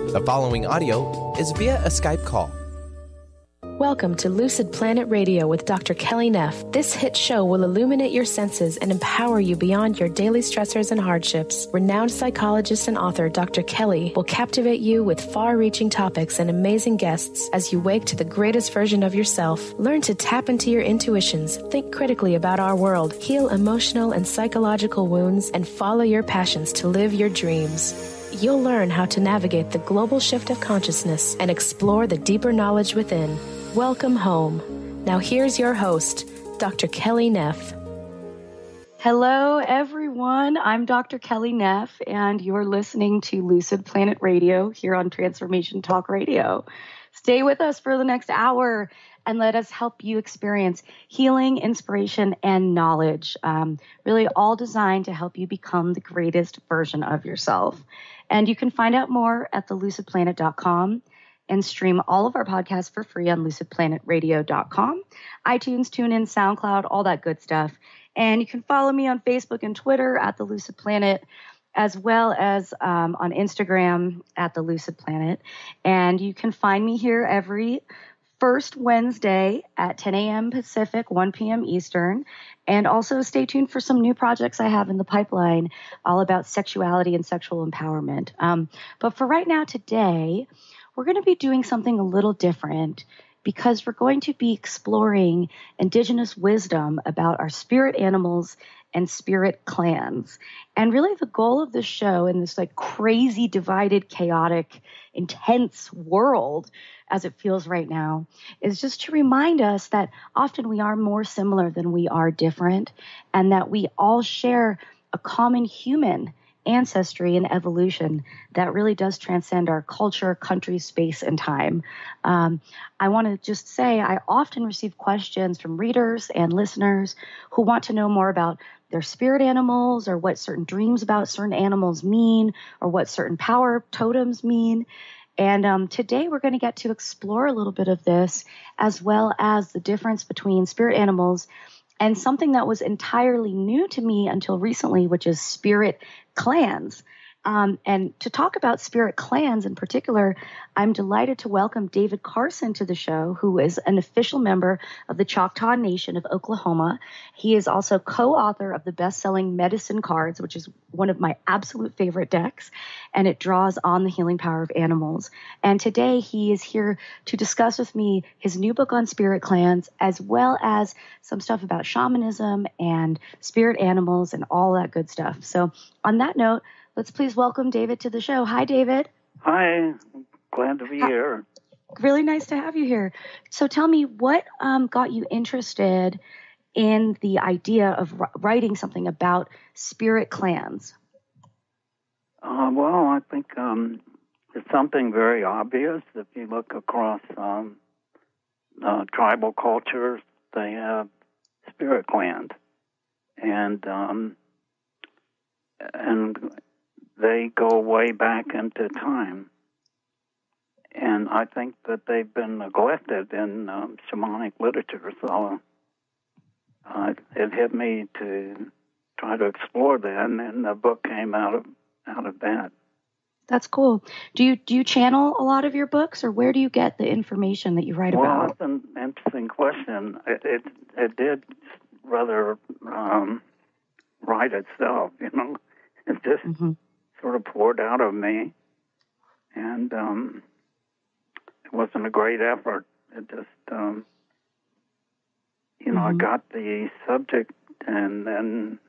The following audio is via a Skype call. Welcome to Lucid Planet Radio with Dr. Kelly Neff. This hit show will illuminate your senses and empower you beyond your daily stressors and hardships. Renowned psychologist and author Dr. Kelly will captivate you with far-reaching topics and amazing guests as you wake to the greatest version of yourself. Learn to tap into your intuitions, think critically about our world, heal emotional and psychological wounds, and follow your passions to live your dreams. You'll learn how to navigate the global shift of consciousness and explore the deeper knowledge within. Welcome home. Now here's your host, Dr. Kelly Neff. Hello, everyone. I'm Dr. Kelly Neff, and you're listening to Lucid Planet Radio here on Transformation Talk Radio. Stay with us for the next hour and let us help you experience healing, inspiration, and knowledge. Really all designed to help you become the greatest version of yourself. And you can find out more at thelucidplanet.com. and stream all of our podcasts for free on lucidplanetradio.com, iTunes, TuneIn, SoundCloud, all that good stuff. And you can follow me on Facebook and Twitter at The Lucid Planet, as well as on Instagram at The Lucid Planet. And you can find me here every first Wednesday at 10 a.m. Pacific, 1 p.m. Eastern. And also stay tuned for some new projects I have in the pipeline all about sexuality and sexual empowerment. But for right now today, we're going to be doing something a little different because we're going to be exploring Indigenous wisdom about our spirit animals and spirit clans. And really the goal of this show in this like crazy, divided, chaotic, intense world, as it feels right now, is just to remind us that often we are more similar than we are different, and that we all share a common human ancestry and evolution that really does transcend our culture, country, space, and time. I want to just say I often receive questions from readers and listeners who want to know more about their spirit animals, or what certain dreams about certain animals mean, or what certain power totems mean. And today we're going to get to explore a little bit of this, as well as the difference between spirit animals and something that was entirely new to me until recently, which is spirit clans. And to talk about spirit clans in particular, I'm delighted to welcome David Carson to the show, who is an official member of the Choctaw Nation of Oklahoma. He is also co-author of the best-selling Medicine Cards, which is one of my absolute favorite decks, and it draws on the healing power of animals. And today he is here to discuss with me his new book on spirit clans, as well as some stuff about shamanism and spirit animals and all that good stuff. So on that note, let's please welcome David to the show. Hi, David. Hi. Glad to be here. Really nice to have you here. So tell me, what got you interested in the idea of writing something about spirit clans? Well, I think it's something very obvious. If you look across tribal cultures, they have spirit clans. And they go way back into time. And I think that they've been neglected in shamanic literature. So it hit me to try to explore that, and then the book came out of that. That's cool. Do you channel a lot of your books, or where do you get the information that you write about? Well, that's an interesting question. It did rather write itself, you know. It just sort of poured out of me, and it wasn't a great effort. It just, I got the subject and then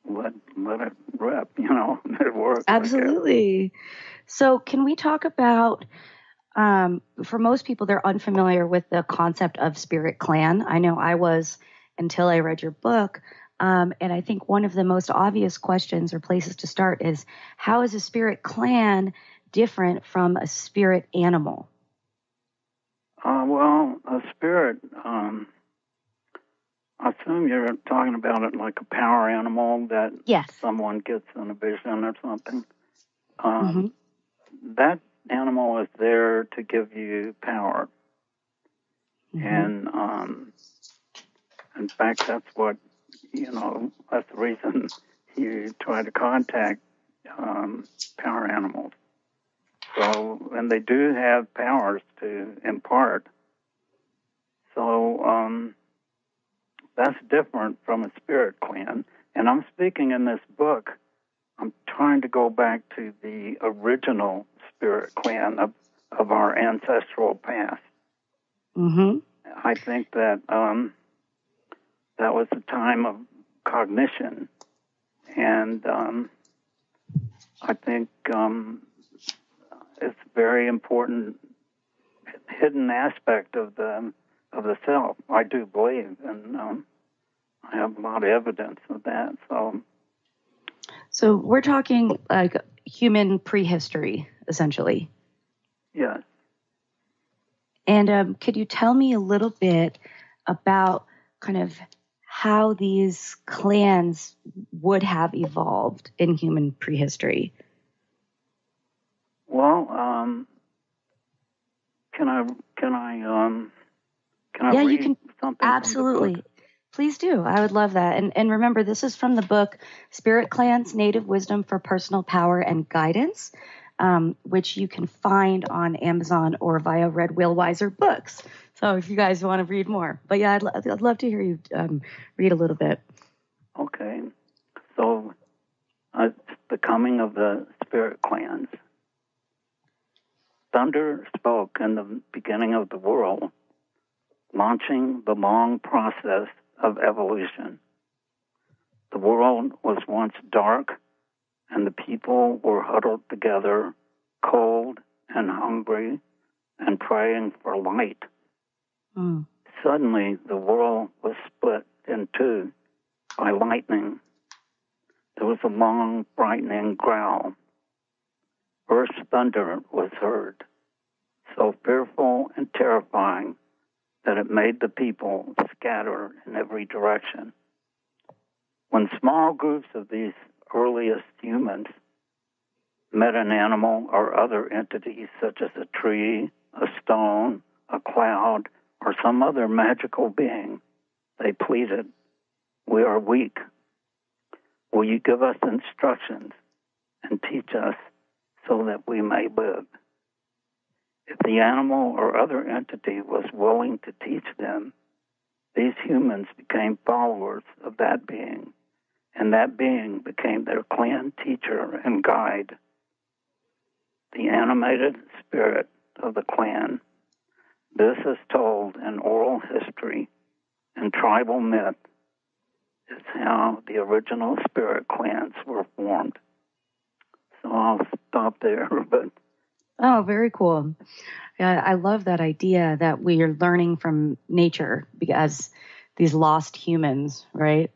let it rip, it worked. Absolutely. So can we talk about, for most people, they're unfamiliar with the concept of spirit clan. I know I was until I read your book. And I think one of the most obvious questions or places to start is, how is a spirit clan different from a spirit animal? Well, a spirit, I assume you're talking about it like a power animal that someone gets in a vision or something. That animal is there to give you power. And in fact, that's what, that's the reason you try to contact power animals. So So, and they do have powers to impart. So that's different from a spirit clan. And I'm speaking in this book, I'm trying to go back to the original spirit clan of our ancestral past. Mm-hmm. I think that that was a time of cognition, and I think it's a very important hidden aspect of the self. I do believe, and I have a lot of evidence of that. So we're talking like human prehistory, essentially. Yes. And could you tell me a little bit about kind of how these clans would have evolved in human prehistory? Well, can I yeah, read you can, something? absolutely. From the book? Please do. I would love that. And remember, this is from the book Spirit Clans, Native Wisdom for Personal Power and Guidance, which you can find on Amazon or via Red Whale Wiser Books. So if you guys want to read more. But yeah, I'd love to hear you read a little bit. Okay. So the coming of the spirit clans. Thunder spoke in the beginning of the world, launching the long process of evolution. The world was once dark, and the people were huddled together, cold and hungry, and praying for light. Mm. Suddenly, the world was split in two by lightning. There was a long, frightening growl. Earth's thunder was heard, so fearful and terrifying that it made the people scatter in every direction. When small groups of these earliest humans met an animal or other entity, such as a tree, a stone, a cloud, or some other magical being, they pleaded, "We are weak. Will you give us instructions and teach us so that we may live?" If the animal or other entity was willing to teach them, these humans became followers of that being, and that being became their clan teacher and guide. The animated spirit of the clan. This is told in oral history and tribal myth is how the original spirit clans were formed. So I'll stop there, but Oh, very cool. I love that idea that we are learning from nature as these lost humans, right?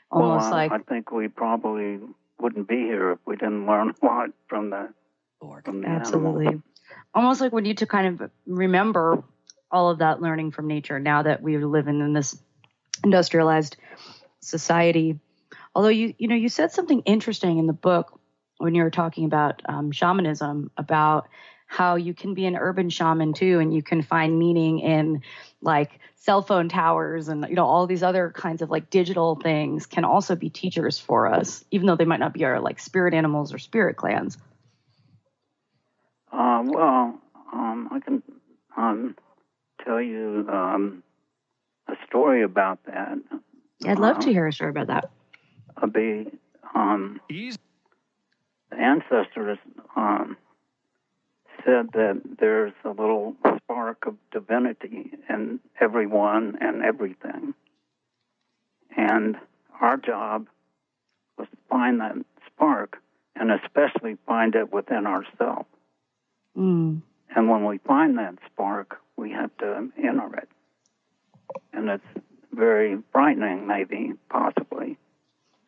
Almost I think we probably wouldn't be here if we didn't learn a lot from the absolutely. animal. Almost like we need to kind of remember all of that learning from nature now that we are living in this industrialized society. Although you said something interesting in the book when you were talking about shamanism, about how you can be an urban shaman too, and you can find meaning in like cell phone towers and all these other kinds of like digital things can also be teachers for us, even though they might not be our like spirit animals or spirit clans. I can tell you a story about that. I'd love to hear a story about that. The ancestors said that there's a little spark of divinity in everyone and everything. And our job was to find that spark, and especially find it within ourselves. Mm. And when we find that spark, we have to enter it. And it's very frightening, maybe, possibly,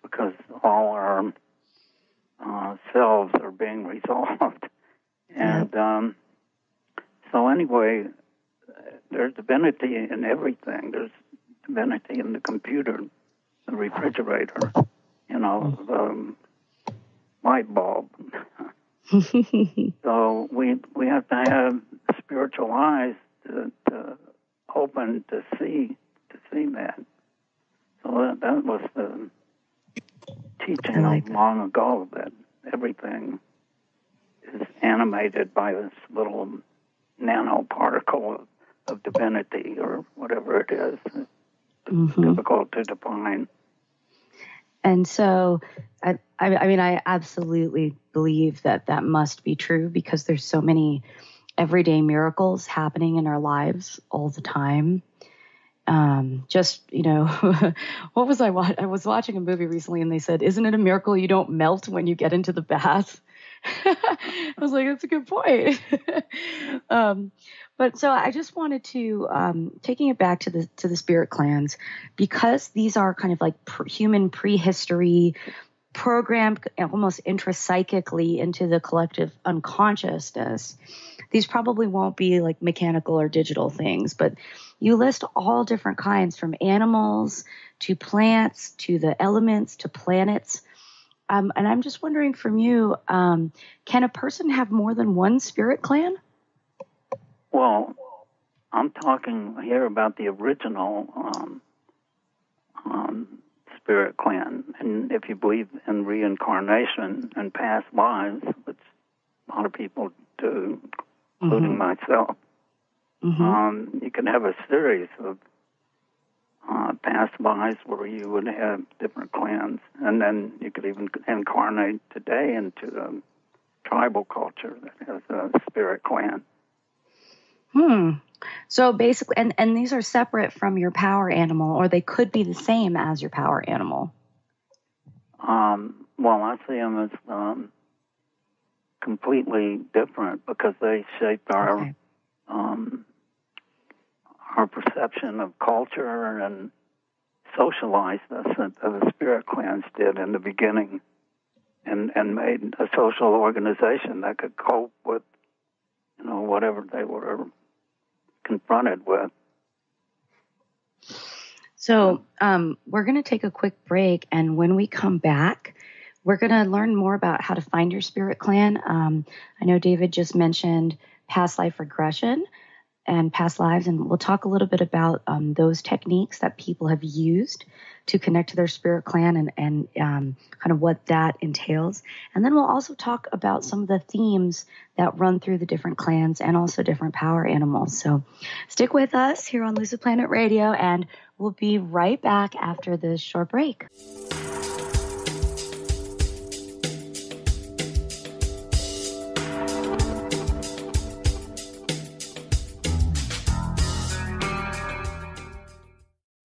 because all our selves are being resolved. And so anyway, there's divinity in everything. There's divinity in the computer, the refrigerator, the light bulb. So we have to have spiritual eyes to open to see that. So that was the teaching long ago, that everything is animated by this little nanoparticle of divinity or whatever it is. It's difficult to define. And so, I mean, I absolutely believe that must be true because there's so many everyday miracles happening in our lives all the time. Just, what was I was watching a movie recently and they said, isn't it a miracle you don't melt when you get into the bath? I was like, that's a good point. But so I just wanted to, taking it back to the spirit clans, because these are kind of like human prehistory programmed almost intrapsychically into the collective unconsciousness. These probably won't be like mechanical or digital things, but you list all different kinds, from animals to plants to the elements to planets. And I'm just wondering from you, can a person have more than one spirit clan? Well, I'm talking here about the original spirit clan. And if you believe in reincarnation and past lives, which a lot of people do, including myself, you can have a series of past lives where you would have different clans. And then you could even incarnate today into a tribal culture that has a spirit clan. So basically, and these are separate from your power animal, or they could be the same as your power animal. Well, I see them as completely different because they shaped our perception of culture and socialized us, as the spirit clans did in the beginning, and made a social organization that could cope with, whatever they were confronted with. So we're going to take a quick break, and when we come back, we're going to learn more about how to find your spirit clan. I know David just mentioned past life regression and past lives, and we'll talk a little bit about those techniques that people have used to connect to their spirit clan and kind of what that entails. And then we'll also talk about some of the themes that run through the different clans and also different power animals. So stick with us here on Lucid Planet Radio, and we'll be right back after this short break.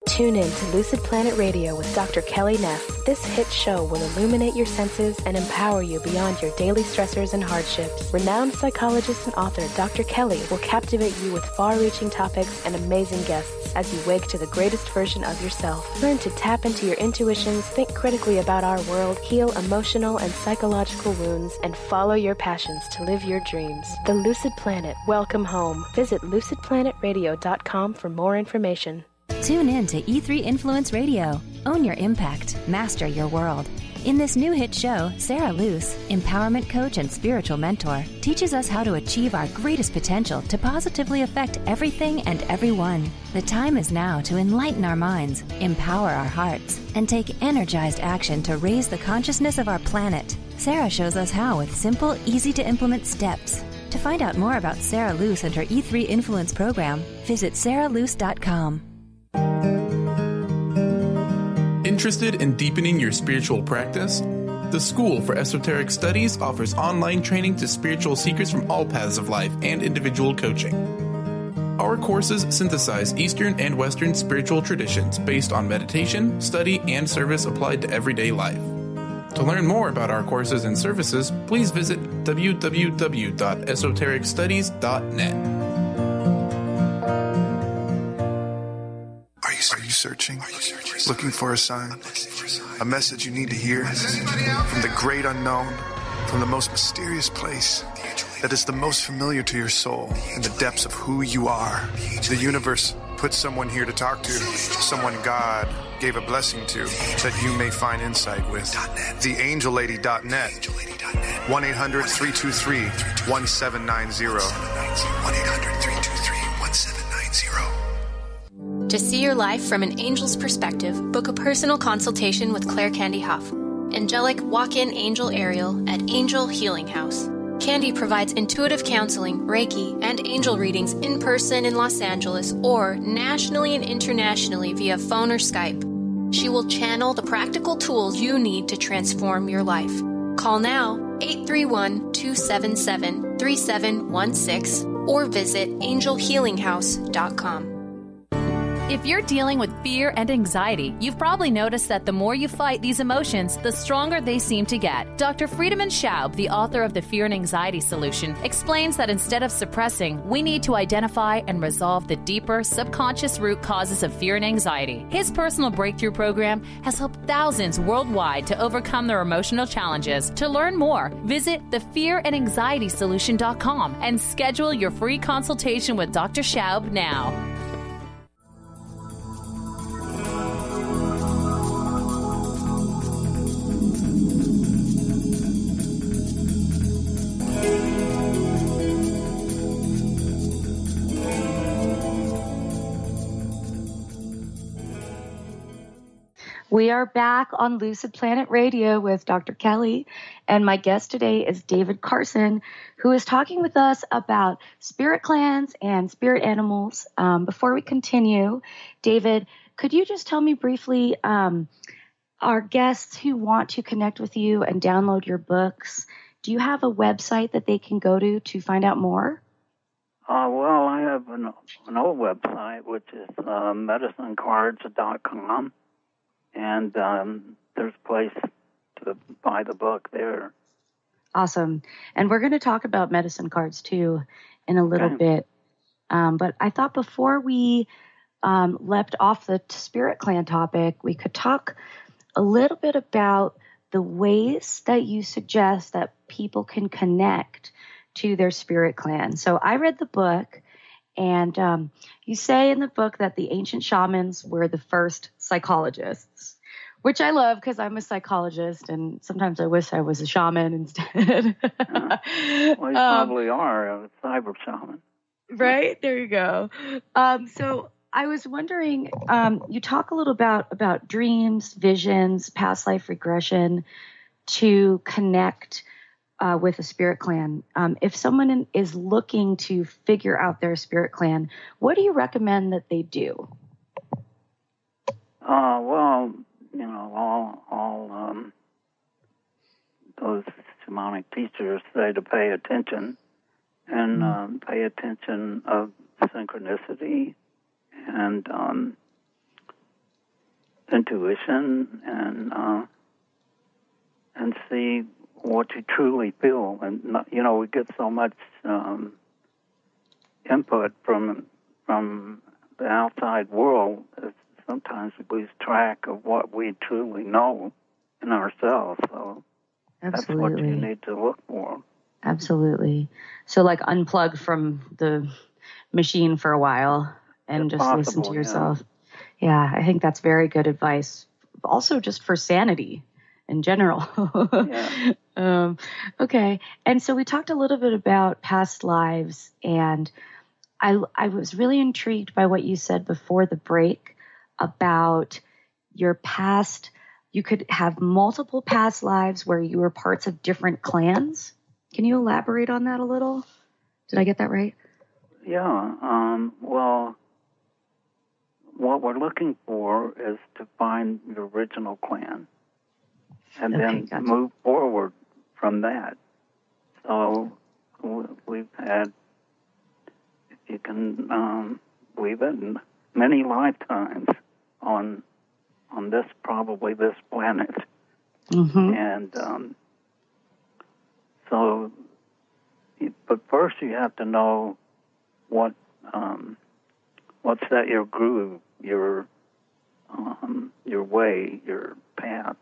Tune in to Lucid Planet Radio with Dr. Kelly Neff. This hit show will illuminate your senses and empower you beyond your daily stressors and hardships. Renowned psychologist and author Dr. Kelly will captivate you with far-reaching topics and amazing guests as you wake to the greatest version of yourself. Learn to tap into your intuitions, think critically about our world, heal emotional and psychological wounds, and follow your passions to live your dreams. The Lucid Planet. Welcome home. Visit lucidplanetradio.com for more information. Tune in to E3 Influence Radio. Own your impact. Master your world. In this new hit show, Sarah Luce, empowerment coach and spiritual mentor, teaches us how to achieve our greatest potential to positively affect everything and everyone. The time is now to enlighten our minds, empower our hearts, and take energized action to raise the consciousness of our planet. Sarah shows us how with simple, easy-to-implement steps. To find out more about Sarah Luce and her E3 Influence program, visit sarahluce.com. Interested in deepening your spiritual practice? The School for Esoteric Studies offers online training to spiritual seekers from all paths of life and individual coaching. Our courses synthesize Eastern and Western spiritual traditions based on meditation, study, and service applied to everyday life. To learn more about our courses and services, please visit www.esotericstudies.net. Are you searching? Looking for a sign? A message you need to hear? From the great unknown, from the most mysterious place that is the most familiar to your soul in the depths of who you are. The universe put someone here to talk to, someone God gave a blessing to, that you may find insight with. TheAngelLady.net. 1-800-323-1790. 1-800-323-1790. To see your life from an angel's perspective, book a personal consultation with Claire Candy Huff, angelic walk-in angel Ariel at Angel Healing House. Candy provides intuitive counseling, Reiki, and angel readings in person in Los Angeles or nationally and internationally via phone or Skype. She will channel the practical tools you need to transform your life. Call now 831-277-3716 or visit angelhealinghouse.com. If you're dealing with fear and anxiety, you've probably noticed that the more you fight these emotions, the stronger they seem to get. Dr. Friedemann Schaub, the author of The Fear and Anxiety Solution, explains that instead of suppressing, we need to identify and resolve the deeper subconscious root causes of fear and anxiety. His personal breakthrough program has helped thousands worldwide to overcome their emotional challenges. To learn more, visit thefearandanxietysolution.com and schedule your free consultation with Dr. Schaub now. We are back on Lucid Planet Radio with Dr. Kelly, and my guest today is David Carson, who is talking with us about spirit clans and spirit animals. Before we continue, David, could you just tell me briefly, our guests who want to connect with you and download your books, do you have a website that they can go to find out more? Well, I have an old website, which is medicinecards.com. And there's a place to buy the book there. Awesome. And we're going to talk about medicine cards, too, in a little bit. But I thought before we leapt off the spirit clan topic, we could talk a little bit about the ways that you suggest that people can connect to their spirit clan. So I read the book, and you say in the book that the ancient shamans were the first psychologists, which I love because I'm a psychologist, and sometimes I wish I was a shaman instead. Well, you probably are a cyber shaman. Right? There you go. So I was wondering, you talk a little about dreams, visions, past life regression to connect with a spirit clan. If someone is looking to figure out their spirit clan, what do you recommend that they do? Well, all those shamanic teachers say to pay attention and pay attention of synchronicity and intuition and see what you truly feel. And we get so much input from the outside world. Sometimes we lose track of what we truly know in ourselves. So Absolutely. That's what you need to look for. Absolutely. So like unplug from the machine for a while and just listen to yourself. Yeah, I think that's very good advice. Also just for sanity in general. Yeah. Okay. And so we talked a little bit about past lives, and I was really intrigued by what you said before the break about your past. You could have multiple past lives where you were parts of different clans. Can you elaborate on that a little? Did I get that right? Yeah. Well, what we're looking for is to find your original clan and then move forward from that. So we've had, if you can believe it, many lifetimes on this planet. Mm-hmm. And but first you have to know what's that your groove, your way, your path,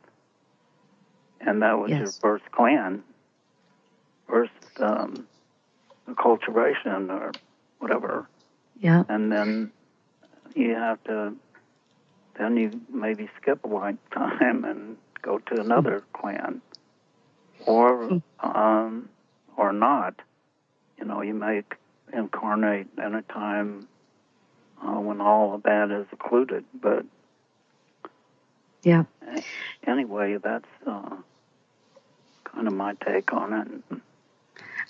and that was your first clan, first acculturation or whatever. Yeah. And then you have to. Then you maybe skip a lifetime and go to another clan, or not. You may incarnate in a time when all of that is occluded. But anyway, that's kind of my take on it.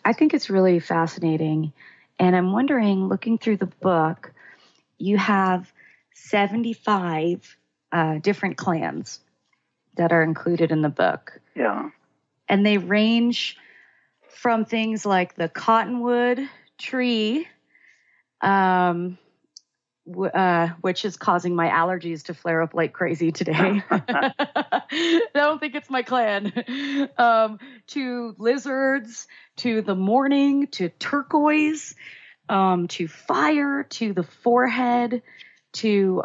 I think it's really fascinating. And I'm wondering, looking through the book, you have 75 different clans that are included in the book. Yeah. And they range from things like the cottonwood tree, which is causing my allergies to flare up like crazy today. I don't think it's my clan. To lizards, to the morning, to turquoise, to fire, to the forehead, to,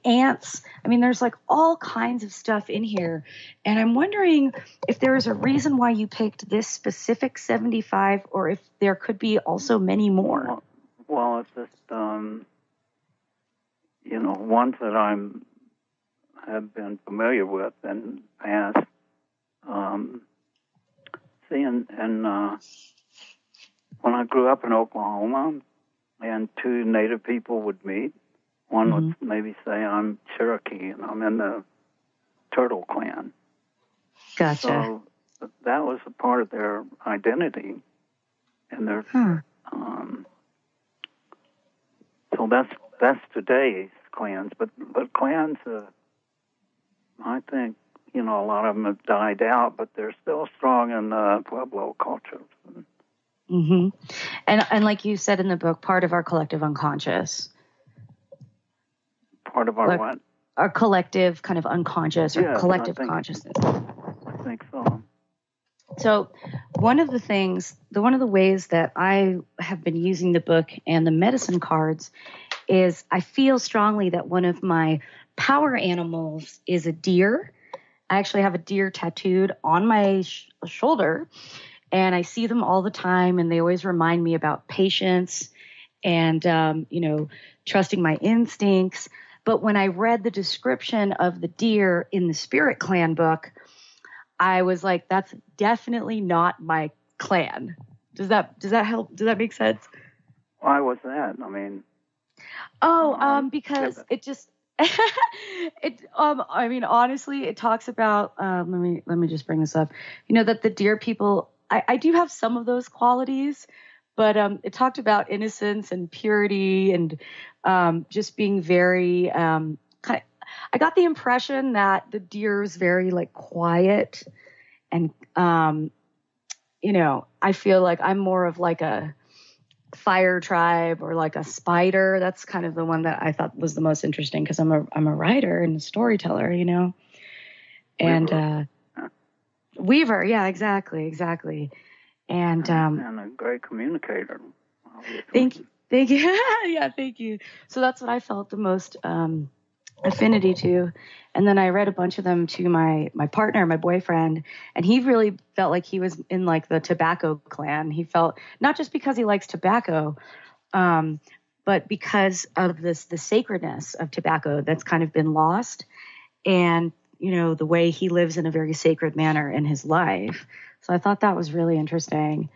ants. I mean, there's like all kinds of stuff in here. And I'm wondering if there is a reason why you picked this specific 75, or if there could be also many more. Well, it's just, ones that have been familiar with in the past. When I grew up in Oklahoma, and two Native people would meet, one would maybe say, I'm Cherokee, and I'm in the Turtle Clan. Gotcha. So that was a part of their identity. And their, so that's today's clans. But clans, I think, a lot of them have died out, but they're still strong in Pueblo culture. Mm-hmm. And like you said in the book, part of our collective unconscious. Part of our what? Our collective kind of unconscious or collective consciousness. I think so. So one of the ways that I have been using the book and the medicine cards is I feel strongly that one of my power animals is a deer. I actually have a deer tattooed on my shoulder, and I see them all the time, and they always remind me about patience and, trusting my instincts. But when I read the description of the deer in the Spirit Clan book, I was like, that's definitely not my clan. Does that help? Does that make sense? Why was that? I mean, because it just honestly, it talks about let me just bring this up. That the deer people, I do have some of those qualities, but it talked about innocence and purity and just being very I got the impression that the deer is very like quiet, and I feel like I'm more of like a fire tribe or like a spider. That's kind of the one that I thought was the most interesting, because I'm a writer and a storyteller, and Weaver, yeah, exactly, and a great communicator. Obviously. Thank you, yeah, thank you. So that's what I felt the most affinity to. And then I read a bunch of them to my partner, my boyfriend, and he really felt like he was in like the tobacco clan. He felt, not just because he likes tobacco, but because of the sacredness of tobacco that's kind of been lost, and the way he lives in a very sacred manner in his life. So I thought that was really interesting.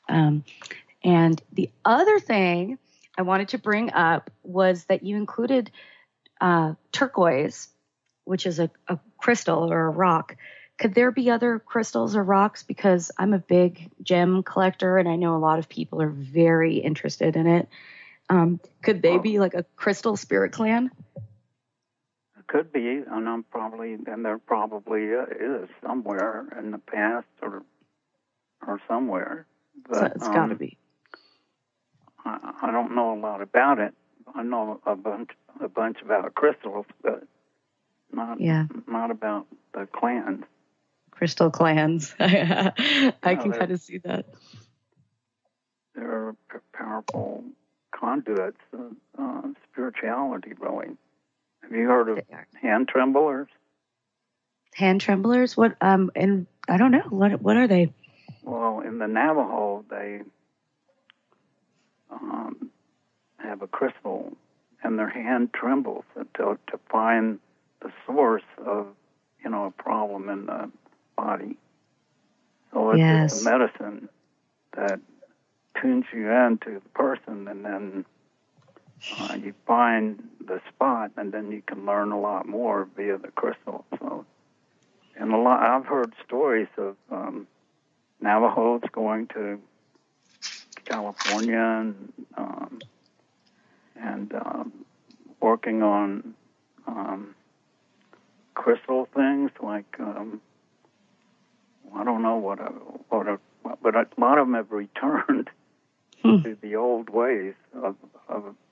And the other thing I wanted to bring up was that you included turquoise, which is a crystal or a rock. Could there be other crystals or rocks? Because I'm a big gem collector, and I know a lot of people are very interested in it. Could they be like a crystal spirit clan? It could be, and there probably is somewhere in the past or somewhere. But, so it's got to be. I don't know a lot about it. I know a bunch about crystals, but not about the clans. Crystal clans. I can kind of see that. They're powerful conduits of spirituality, really. Have you heard of hand tremblers? Hand tremblers? What? And I don't know. What are they? Well, in the Navajo, they have a crystal, and their hand trembles to find the source of, a problem in the body. So it's a medicine that tunes you into the person, and then you find the spot, and then you can learn a lot more via the crystal. So, and I've heard stories of Navajos going to California and working on crystal things like I don't know but a lot of them have returned to the old ways of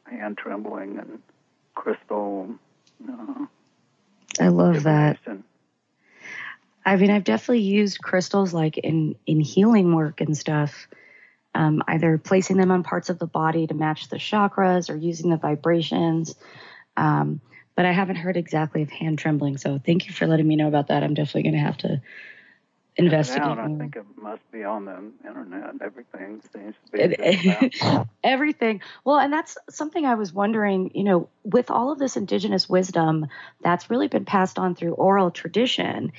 hand trembling and crystal. I love that. I mean, I've definitely used crystals like in healing work and stuff, either placing them on parts of the body to match the chakras or using the vibrations. But I haven't heard exactly of hand trembling. So thank you for letting me know about that. I'm definitely going to have to investigate more. I think it must be on the internet. Everything seems to be everything. Well, and that's something I was wondering, with all of this indigenous wisdom that's really been passed on through oral tradition,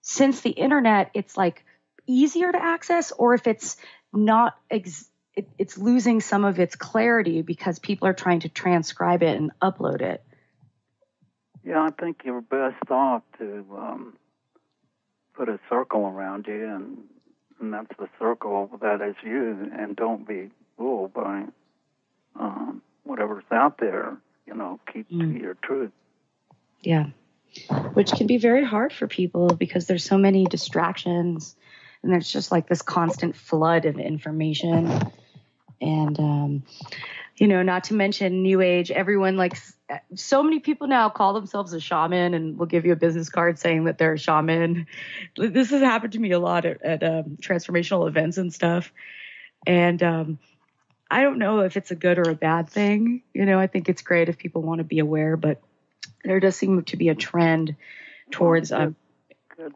since the internet, it's like easier to access, or if it's not, it's losing some of its clarity because people are trying to transcribe it and upload it. Yeah, I think you're best off to put a circle around you, and that's the circle that is you, and don't be fooled by whatever's out there. Keep to your truth. Yeah, which can be very hard for people because there's so many distractions, and there's just like this constant flood of information. And, not to mention New Age, everyone so many people now call themselves a shaman and will give you a business card saying that they're a shaman. This has happened to me a lot at transformational events and stuff. And I don't know if it's a good or a bad thing. I think it's great if people want to be aware, but there does seem to be a trend towards...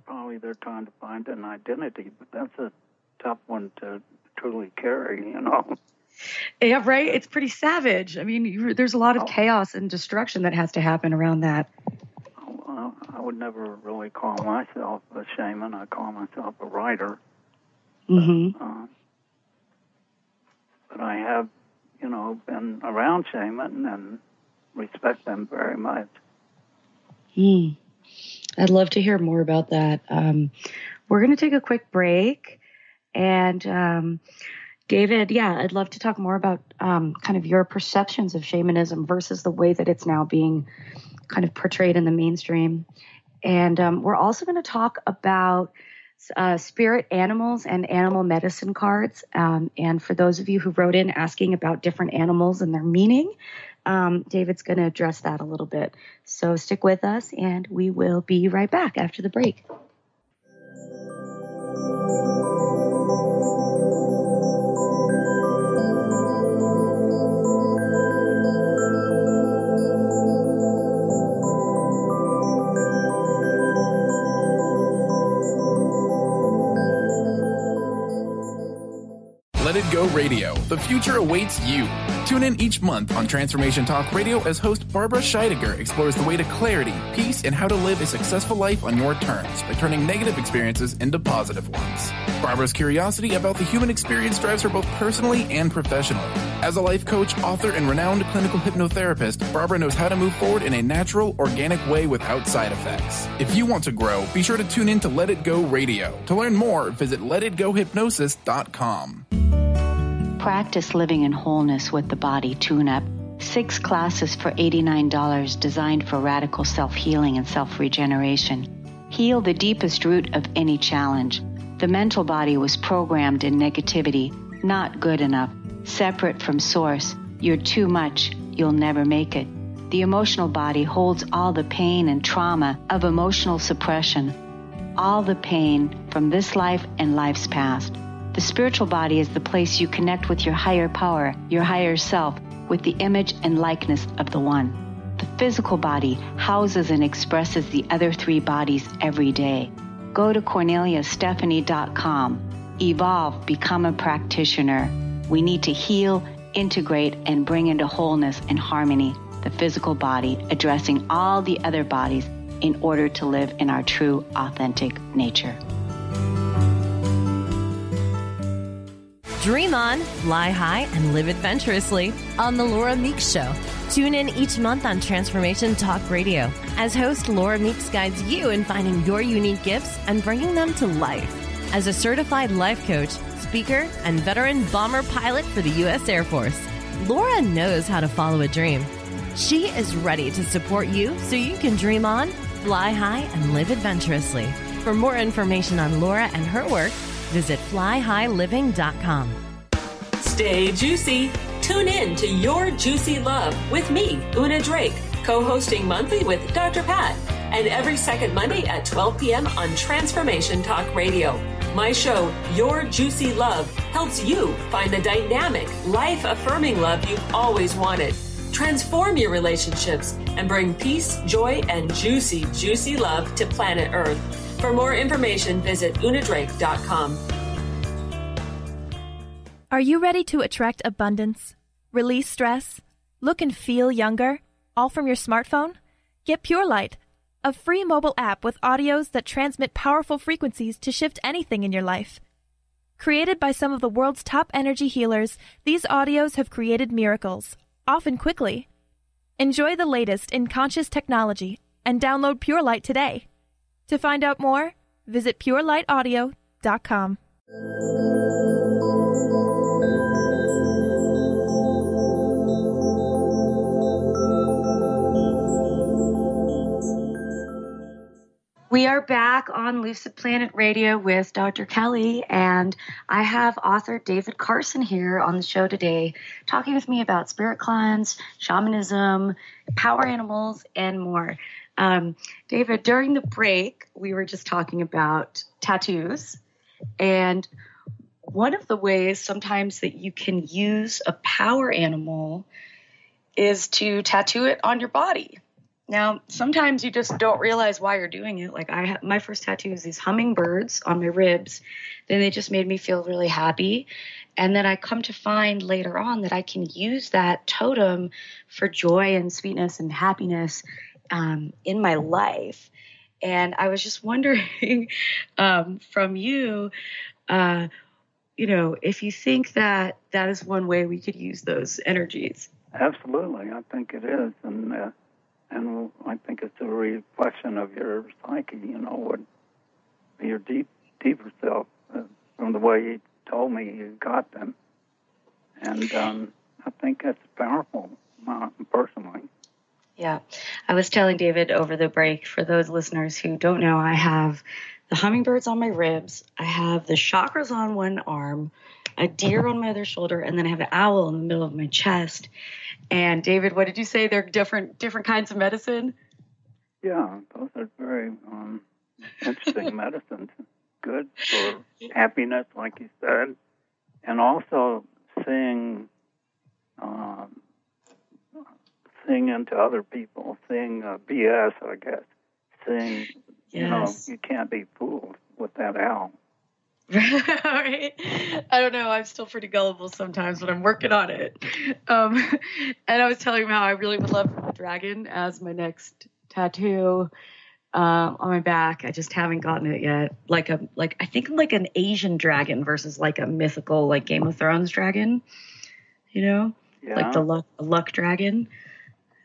Probably they're trying to find an identity, but that's a tough one to truly carry, Yeah, right. It's pretty savage. I mean, there's a lot of chaos and destruction that has to happen around that. I would never really call myself a shaman. I call myself a writer. Mm-hmm. But I have, been around shaman and respect them very much. I'd love to hear more about that. We're going to take a quick break. And David, I'd love to talk more about kind of your perceptions of shamanism versus the way that it's now being kind of portrayed in the mainstream. And we're also going to talk about spirit animals and animal medicine cards. And for those of you who wrote in asking about different animals and their meaning, David's going to address that a little bit. So stick with us, and we will be right back after the break. Let It Go Radio. The future awaits you. Tune in each month on Transformation Talk Radio as host Barbara Scheidegger explores the way to clarity, peace, and how to live a successful life on your terms by turning negative experiences into positive ones. Barbara's curiosity about the human experience drives her both personally and professionally. As a life coach, author, and renowned clinical hypnotherapist, Barbara knows how to move forward in a natural, organic way without side effects. If you want to grow, be sure to tune in to Let It Go Radio. To learn more, visit letitgohypnosis.com. Practice living in wholeness with the body tune-up. 6 classes for $89 designed for radical self-healing and self-regeneration. Heal the deepest root of any challenge. The mental body was programmed in negativity, not good enough, separate from source. You're too much, you'll never make it. The emotional body holds all the pain and trauma of emotional suppression, all the pain from this life and lives past. The spiritual body is the place you connect with your higher power, your higher self, with the image and likeness of the One. The physical body houses and expresses the other 3 bodies every day. Go to CorneliaStephanie.com. Evolve, become a practitioner. We need to heal, integrate, and bring into wholeness and harmony the physical body, addressing all the other bodies in order to live in our true, authentic nature. Dream on, fly high, and live adventurously on The Laura Meeks Show. Tune in each month on Transformation Talk Radio as host Laura Meeks guides you in finding your unique gifts and bringing them to life. As a certified life coach, speaker, and veteran bomber pilot for the U.S. Air Force. Laura knows how to follow a dream. She is ready to support you so you can dream on, fly high, and live adventurously. For more information on Laura and her work, visit flyhighliving.com. Stay juicy. Tune in to Your Juicy Love with me, Una Drake, co-hosting monthly with Dr. Pat, and every second Monday at 12 p.m. on Transformation Talk Radio. My show, Your Juicy Love, helps you find the dynamic, life-affirming love you've always wanted. Transform your relationships and bring peace, joy, and juicy, juicy love to planet Earth. For more information, visit unadrake.com. Are you ready to attract abundance, release stress, look and feel younger, all from your smartphone? Get Pure Light, a free mobile app with audios that transmit powerful frequencies to shift anything in your life. Created by some of the world's top energy healers, these audios have created miracles, often quickly. Enjoy the latest in conscious technology and download Pure Light today. To find out more, visit purelightaudio.com. We are back on Lucid Planet Radio with Dr. Kelly, and I have author David Carson here on the show today, talking with me about spirit clans, shamanism, power animals, and more. David, during the break, we were just talking about tattoos, and one of the ways sometimes that you can use a power animal is to tattoo it on your body. Now, sometimes you just don't realize why you're doing it. Like my first tattoo is these hummingbirds on my ribs. Then they just made me feel really happy. And then I come to find later on that I can use that totem for joy and sweetness and happiness in my life. And I was just wondering from you, if you think that that is one way we could use those energies. Absolutely. I think it is. And I think it's a reflection of your psyche, what your deeper self, from the way you told me you got them. And I think that's powerful, personally. Yeah. I was telling David over the break, for those listeners who don't know, I have the hummingbirds on my ribs, I have the chakras on one arm, a deer on my other shoulder, and then I have an owl in the middle of my chest. And David, what did you say? They're different kinds of medicine? Yeah, those are very interesting medicines. Good for happiness, like you said, and also seeing into other people, seeing BS, I guess. Seeing, yes. You can't be fooled with that owl. Right. I don't know. I'm still pretty gullible sometimes, but I'm working on it. And I was telling him how I really would love a dragon as my next tattoo on my back. I just haven't gotten it yet. I think like an Asian dragon versus like a mythical, like Game of Thrones dragon. Yeah. Like the luck dragon.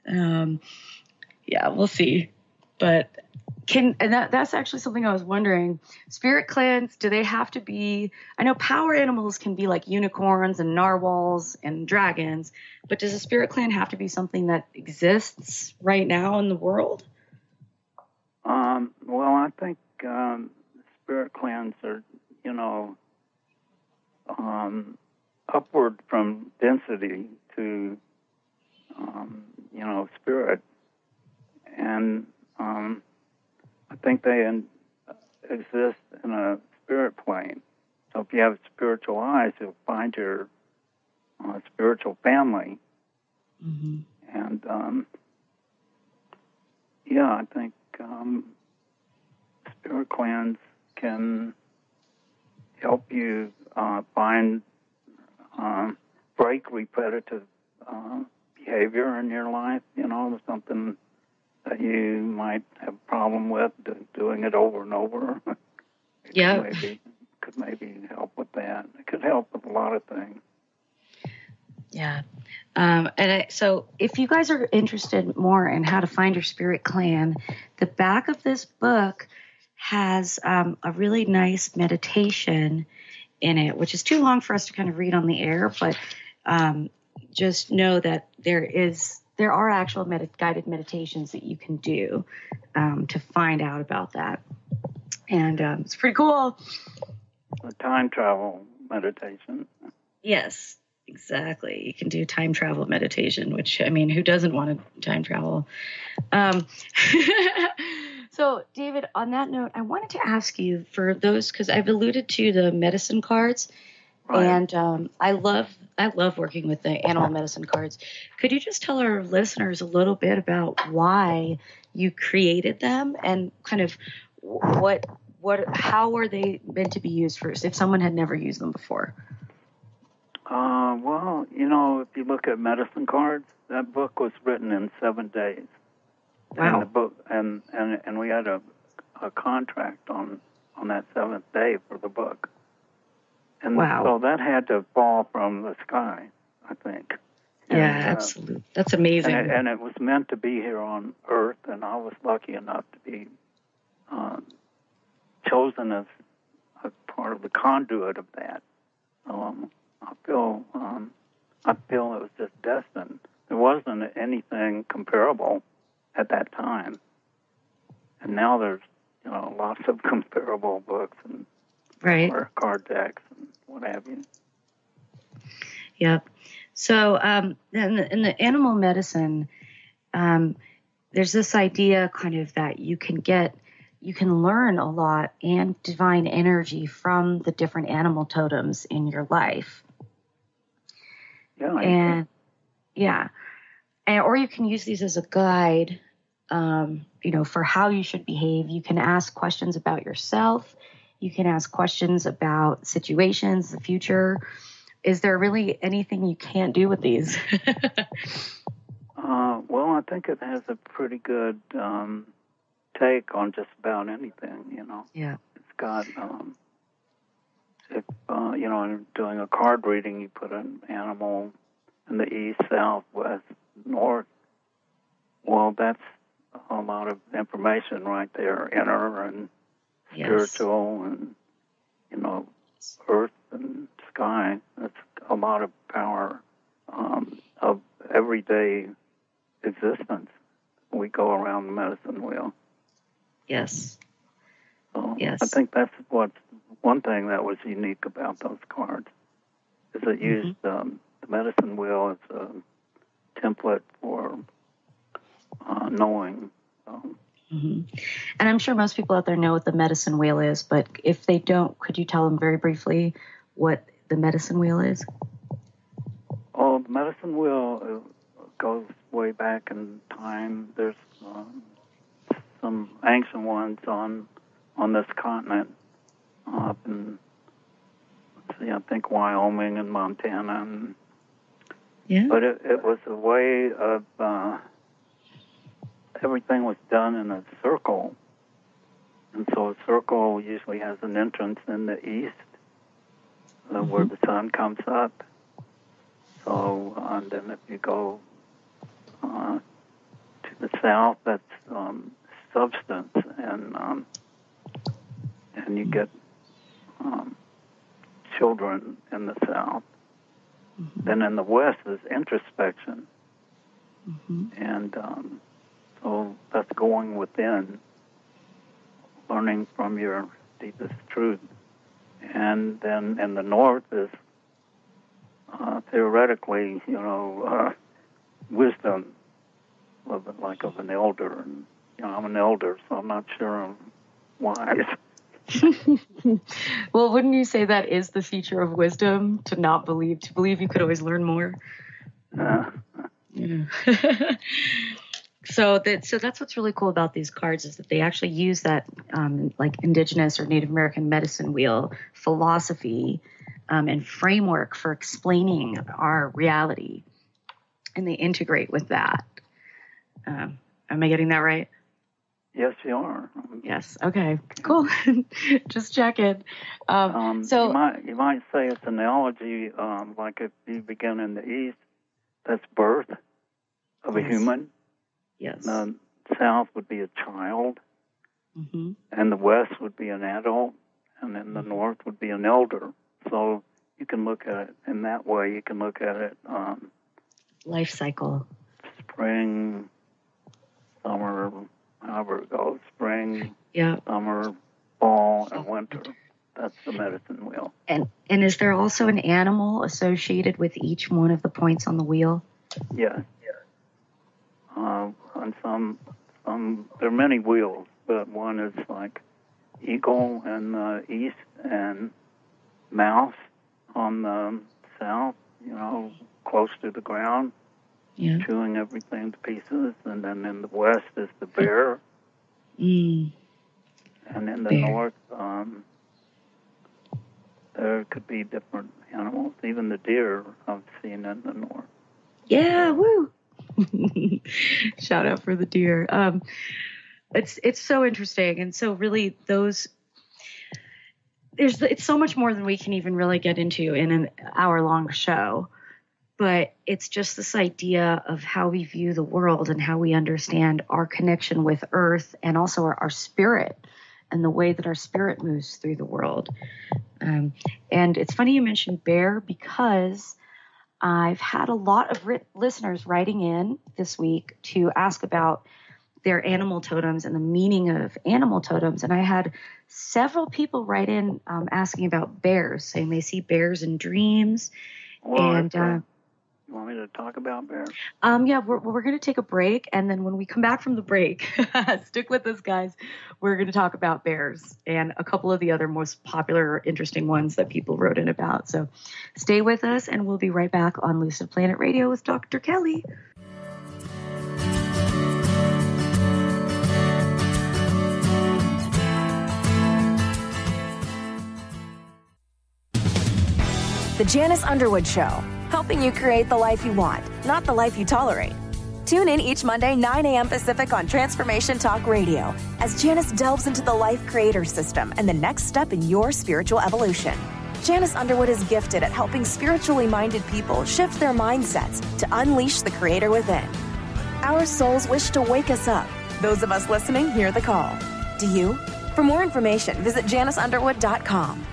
Yeah, we'll see. But that's actually something I was wondering. Spirit clans, do they have to be, I know power animals can be like unicorns and narwhals and dragons, but does a spirit clan have to be something that exists right now in the world? Well, I think spirit clans are, upward from density to, spirit. And I think they exist in a spirit plane. So if you have spiritual eyes, you'll find your spiritual family. Mm-hmm. And, I think spirit clans can help you break repetitive behavior in your life, something that you might have a problem with, doing it over and over. Could maybe help with that. It could help with a lot of things. Yeah. So if you guys are interested more in how to find your spirit clan, the back of this book has a really nice meditation, in it, which is too long for us to kind of read on the air, but just know that there are actual guided meditations that you can do to find out about that. And it's pretty cool. A time travel meditation. Yes, exactly. You can do time travel meditation, which, I mean, who doesn't want to time travel? So, David, on that note, I wanted to ask you for those, because I've alluded to the medicine cards, right. And I love working with the animal medicine cards. Could you just tell our listeners a little bit about why you created them and kind of how are they meant to be used first if someone had never used them before? Well, if you look at medicine cards, that book was written in 7 days. Wow. And the book, and we had a contract on that 7th day for the book. And wow. So that had to fall from the sky, I think. Yeah, absolutely. That's amazing. And it was meant to be here on Earth, and I was lucky enough to be chosen as a part of the conduit of that. I feel it was just destined. There wasn't anything comparable at that time, and now there's lots of comparable books and right. card decks and what have you. Yep. So in the animal medicine, there's this idea kind of that you can learn a lot and divine energy from the different animal totems in your life. Yeah. Or you can use these as a guide, for how you should behave. You can ask questions about yourself. You can ask questions about situations, the future. Is there really anything you can't do with these? Well, I think it has a pretty good take on just about anything, Yeah. It's got, if, doing a card reading, you put an animal in the east, south, west, north. Well, that's a lot of information right there, inner and spiritual and, earth and sky. That's a lot of power of everyday existence. We go around the medicine wheel. Yes. So yes. I think that's one thing that was unique about those cards is it used the medicine wheel as a template for knowing. And I'm sure most people out there know what the medicine wheel is, but if they don't, could you tell them very briefly what the medicine wheel is? Oh, the medicine wheel goes way back in time. There's some ancient ones on this continent, up in, I think Wyoming and Montana. But it was a way of everything was done in a circle, and so a circle usually has an entrance in the east, where the sun comes up. So, and then if you go to the south, that's substance, and you get children in the south. Then in the west is introspection, and so that's going within, learning from your deepest truth. And then in the north is theoretically, wisdom, a little bit like of an elder. And I'm an elder, so I'm not sure I'm wise. Well, wouldn't you say that is the feature of wisdom, to not believe, to believe you could always learn more? So that's what's really cool about these cards is that they actually use that like Indigenous or Native American medicine wheel philosophy and framework for explaining our reality, and they integrate with that. Am I getting that right? Yes, you are. Yes. Okay. Cool. Just checking. So you might say it's an analogy, like if you begin in the east, that's birth of a human. Yes. The south would be a child, and the west would be an adult, and then the north would be an elder. So you can look at it in that way. You can look at it life cycle. Spring, summer, however it goes. Spring, summer, fall, and winter. That's the medicine wheel. And is there also an animal associated with each one of the points on the wheel? Yes. On some, there are many wheels, but one is like eagle in the east and mouse on the south, close to the ground, chewing everything to pieces. And then in the west is the bear. And in the north, there could be different animals. Even the deer I've seen in the north. Yeah, woo! Shout out for the deer. It's so interesting, and so really it's so much more than we can even really get into in an hour-long show. But it's just this idea of how we view the world and how we understand our connection with Earth and also our spirit and the way that our spirit moves through the world. And it's funny you mentioned bear, because I've had a lot of listeners writing in this week to ask about their animal totems and the meaning of animal totems. And I had several people write in asking about bears, saying they see bears in dreams. Well, you want me to talk about bears? Yeah, we're going to take a break. And then when we come back from the break, stick with us, guys. We're going to talk about bears and a couple of the other most popular or interesting ones that people wrote in about. So stay with us, and we'll be right back on Lucid Planet Radio with Dr. Kelly. The Janice Underwood Show, helping you create the life you want, not the life you tolerate. Tune in each Monday, 9 a.m. Pacific on Transformation Talk Radio as Janice delves into the life creator system and the next step in your spiritual evolution. Janice Underwood is gifted at helping spiritually minded people shift their mindsets to unleash the creator within. Our souls wish to wake us up. Those of us listening hear the call. Do you? For more information, visit JaniceUnderwood.com.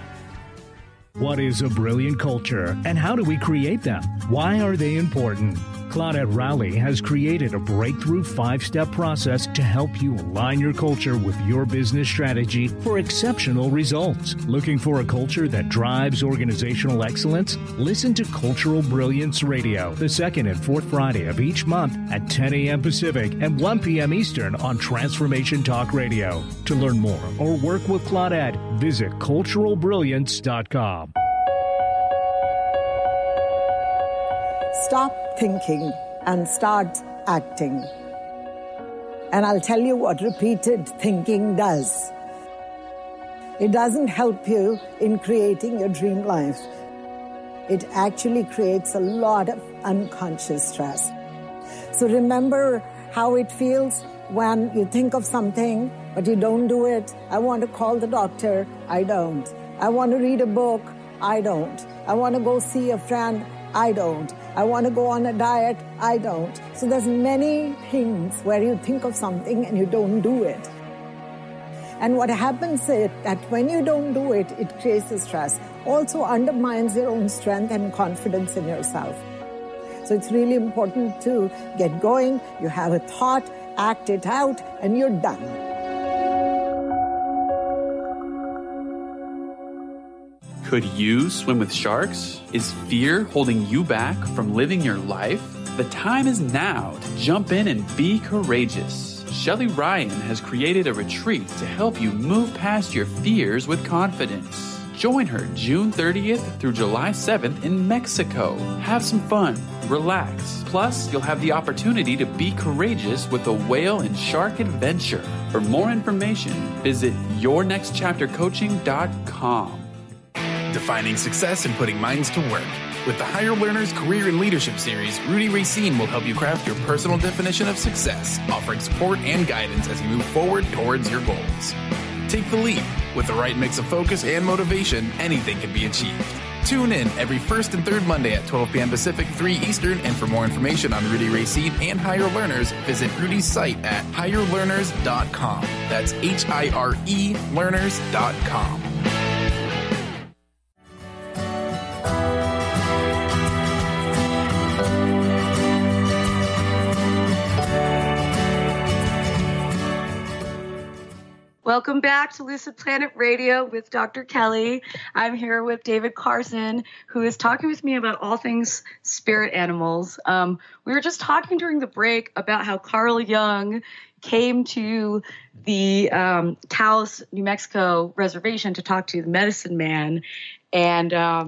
What is a brilliant culture, and how do we create them? Why are they important? Claudette Rowley has created a breakthrough 5-step process to help you align your culture with your business strategy for exceptional results. Looking for a culture that drives organizational excellence? Listen to Cultural Brilliance Radio, the second and fourth Friday of each month at 10 a.m. Pacific and 1 p.m. Eastern on Transformation Talk Radio. To learn more or work with Claudette, visit culturalbrilliance.com. Stop thinking and start acting. And I'll tell you what repeated thinking does. It doesn't help you in creating your dream life. It actually creates a lot of unconscious stress. So remember how it feels when you think of something, but you don't do it. I want to call the doctor. I don't. I want to read a book. I don't. I want to go see a friend. I don't. I want to go on a diet. I don't. So there's many things where you think of something and you don't do it. And what happens is that when you don't do it, it creates a stress. Also undermines your own strength and confidence in yourself. So it's really important to get going. You have a thought, act it out, and you're done. Could you swim with sharks? Is fear holding you back from living your life? The time is now to jump in and be courageous. Shelley Ryan has created a retreat to help you move past your fears with confidence. Join her June 30th through July 7th in Mexico. Have some fun, relax. Plus, you'll have the opportunity to be courageous with a whale and shark adventure. For more information, visit yournextchaptercoaching.com. Defining success and putting minds to work. With the Higher Learners Career and Leadership Series, Rudy Racine will help you craft your personal definition of success, offering support and guidance as you move forward towards your goals. Take the leap. With the right mix of focus and motivation, anything can be achieved. Tune in every first and third Monday at 12 p.m. Pacific, 3 Eastern, and for more information on Rudy Racine and Higher Learners, visit Rudy's site at higherlearners.com. That's HIRE learners.com. Welcome back to Lucid Planet Radio with Dr. Kelly. I'm here with David Carson, who is talking with me about all things spirit animals. We were just talking during the break about how Carl Jung came to the Taos, New Mexico reservation to talk to the medicine man. And I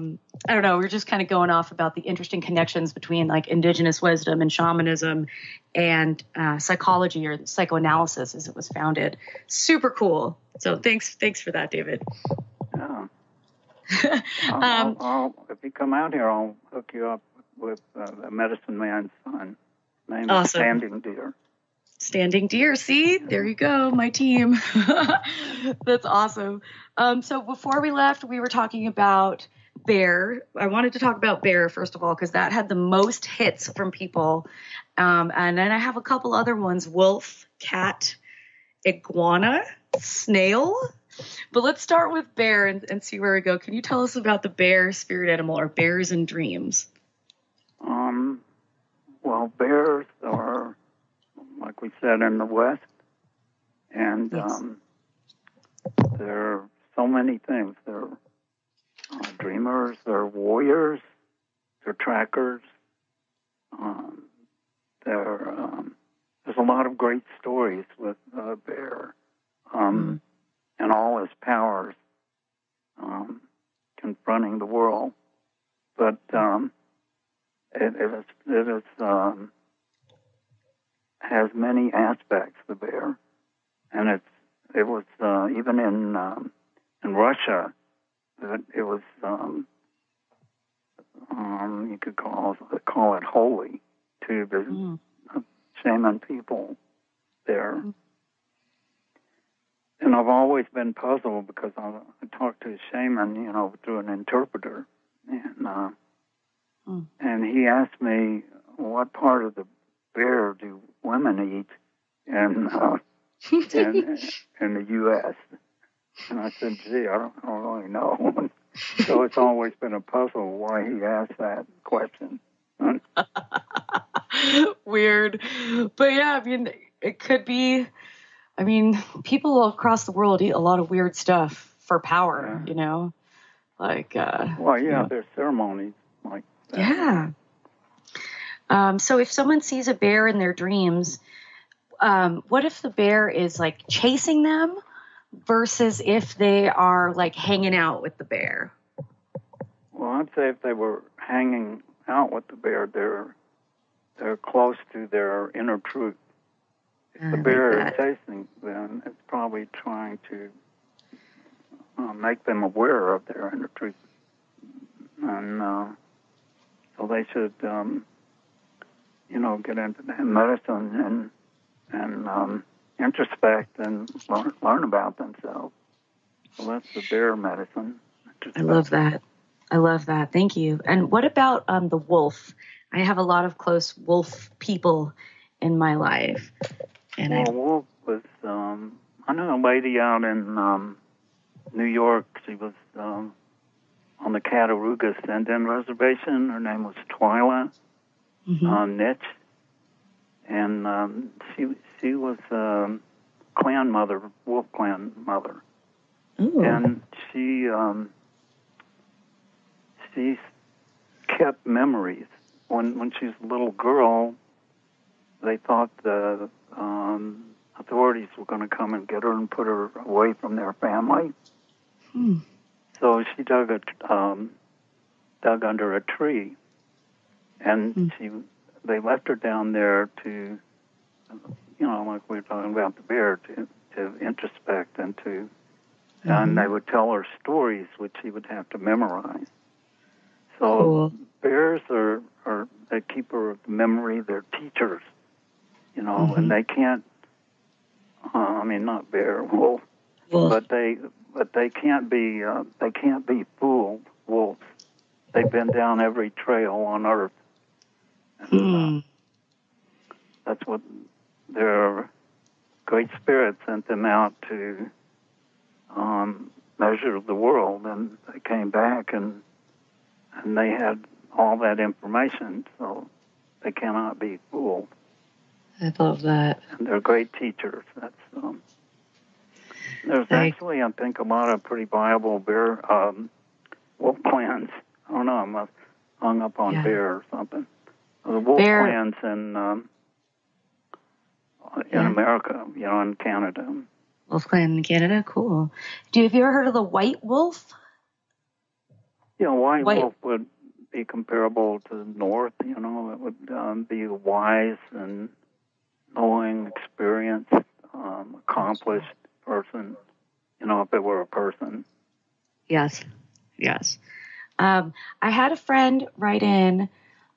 don't know, we were just kind of going off about the interesting connections between like indigenous wisdom and shamanism and psychology or psychoanalysis as it was founded. Super cool. So thanks for that, David. Yeah. I'll, if you come out here, I'll hook you up with the medicine man's son. Name is Standing Deer. Standing Deer. See, there you go, my team. That's awesome. So before we left, we were talking about bear. I wanted to talk about bear, first of all, because that had the most hits from people. And then I have a couple other ones: wolf, cat, iguana, snail. But let's start with bear and see where we go. Can you tell us about the bear spirit animal or bears in dreams? Well, bears are, like we said, in the West, and there are so many things. They're dreamers, they're warriors, they're trackers. There's a lot of great stories with bear and all his powers confronting the world. But it has many aspects, the bear, and it was even in Russia, it was you could call it holy to the shaman people there. And I've always been puzzled because I talked to a shaman, through an interpreter, and he asked me, what part of the bear do women eat in the U.S.? And I said, gee, I don't really know. So it's always been a puzzle why he asked that question. Weird. But yeah, I mean, it could be, people across the world eat a lot of weird stuff for power, like, there's ceremonies like that. Yeah. So if someone sees a bear in their dreams, what if the bear is like chasing them versus if they are like hanging out with the bear? Well, I'd say if they were hanging out with the bear, they're close to their inner truth. If the bear is chasing them, it's probably trying to make them aware of their inner truth. And so they should, get into medicine and introspect and learn about themselves. So that's the bear medicine. I love that. Thank you. And what about the wolf? I have a lot of close wolf people in my life. And wolf was, I know a lady out in New York. She was on the Cattaraugus Indian Reservation. Her name was Twyla Nitch. And she was clan mother, wolf clan mother. Ooh. And she kept memories. When she was a little girl, they thought the authorities were going to come and get her and put her away from their family. So she dug under a tree, and they left her down there to, like we were talking about the bear, to introspect and to, and they would tell her stories which she would have to memorize. So bears are the keeper of memory. They're teachers, and they can't. Not bear, wolf, but they can't be fooled. Wolves. They've been down every trail on Earth. And, that's what their great spirit sent them out to measure the world, and they came back and they had all that information, so they cannot be fooled. I love that. And they're great teachers. That's There's actually, I think, a lot of pretty viable bear wolf clans. I don't know, I must hung up on bear or something. The wolf clans in America, in Canada. Wolf clan in Canada, cool. Have you ever heard of the white wolf? Yeah, white wolf would be comparable to the North. It would be a wise and knowing, experienced, accomplished person. If it were a person. Yes. I had a friend write in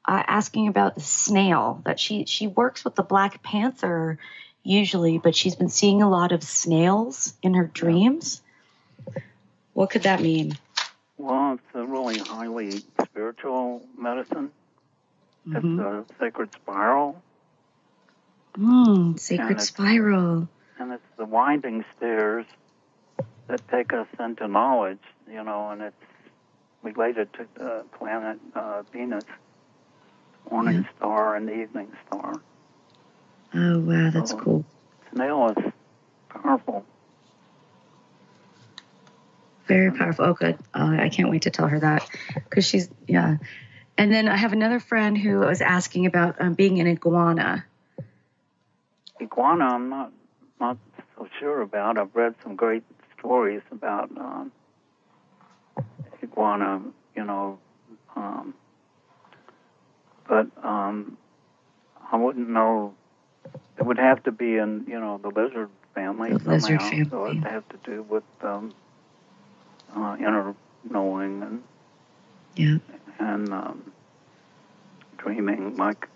asking about the snail, that she works with the Black Panther usually, but she's been seeing a lot of snails in her dreams. What could that mean? Well, it's a really highly spiritual medicine. It's a sacred spiral. Sacred spiral. And it's the winding stairs that take us into knowledge, and it's related to the planet Venus, morning star and the evening star. Oh, wow, that's cool. Snail is powerful. Very powerful. Oh, good. I can't wait to tell her that, because she's, And then I have another friend who was asking about being an iguana. Iguana, I'm not so sure about. I've read some great stories about iguana, but I wouldn't know. It would have to be in, the lizard family somehow. Lizard family. So it'd have to do with inner knowing and dreaming, like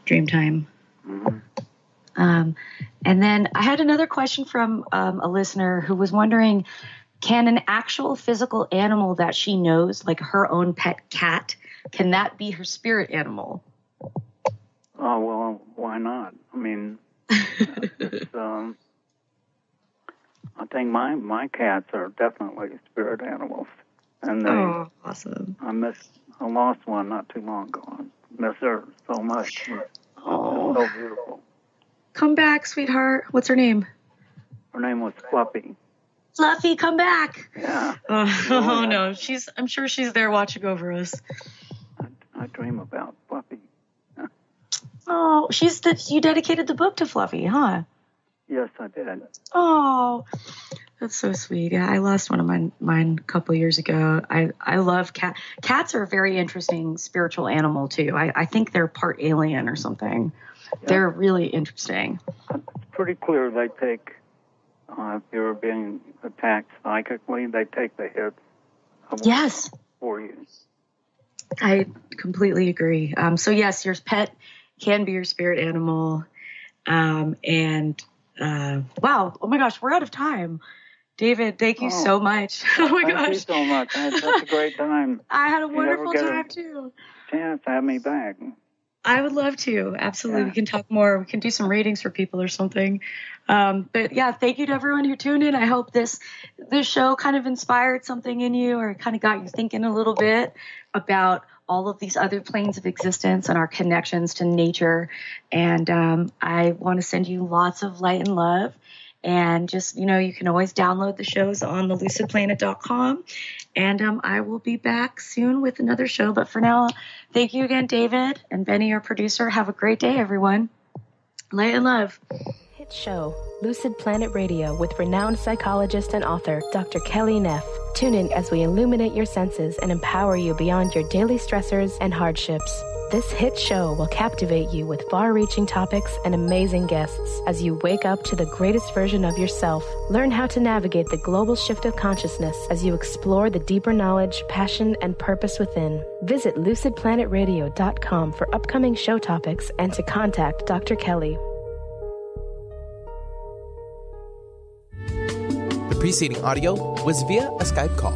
dream time. And then I had another question from a listener who was wondering, can an actual physical animal that she knows, like her own pet cat, can that be her spirit animal? Oh, well, why not? I mean, it's, I think my cats are definitely spirit animals. And awesome. I lost one not too long ago. I miss her so much. She's so beautiful. Come back, sweetheart. What's her name? Her name was Fluffy. Fluffy, come back. Yeah. Oh no, I'm sure she's there watching over us. I dream about Fluffy. Oh, you dedicated the book to Fluffy, huh? Yes, I did. Oh, that's so sweet. Yeah, I lost one of mine a couple years ago. I love cats. Cats are a very interesting spiritual animal too. I think they're part alien or something. Yeah. They're really interesting. It's pretty clear they take, if you're being attacked psychically, they take the hits for you. I completely agree. So yes, your pet can be your spirit animal. Wow, oh my gosh, we're out of time. David, thank you so much. Oh my gosh. Thank you so much. I had such a great time. I had a wonderful time too. Chance to have me back. I would love to. Absolutely. Yeah. We can talk more. We can do some readings for people or something. But yeah, thank you to everyone who tuned in. I hope this show kind of inspired something in you, or kind of got you thinking a little bit about all of these other planes of existence and our connections to nature. And I want to send you lots of light and love. And just, you can always download the shows on the lucidplanet.com. And I will be back soon with another show. But for now, thank you again, David and Benny, our producer. Have a great day, everyone. Light and love. Hit show, Lucid Planet Radio, with renowned psychologist and author, Dr. Kelly Neff. Tune in as we illuminate your senses and empower you beyond your daily stressors and hardships. This hit show will captivate you with far-reaching topics and amazing guests as you wake up to the greatest version of yourself. Learn how to navigate the global shift of consciousness as you explore the deeper knowledge, passion, and purpose within. Visit lucidplanetradio.com for upcoming show topics and to contact Dr. Kelly. The preceding audio was via a Skype call.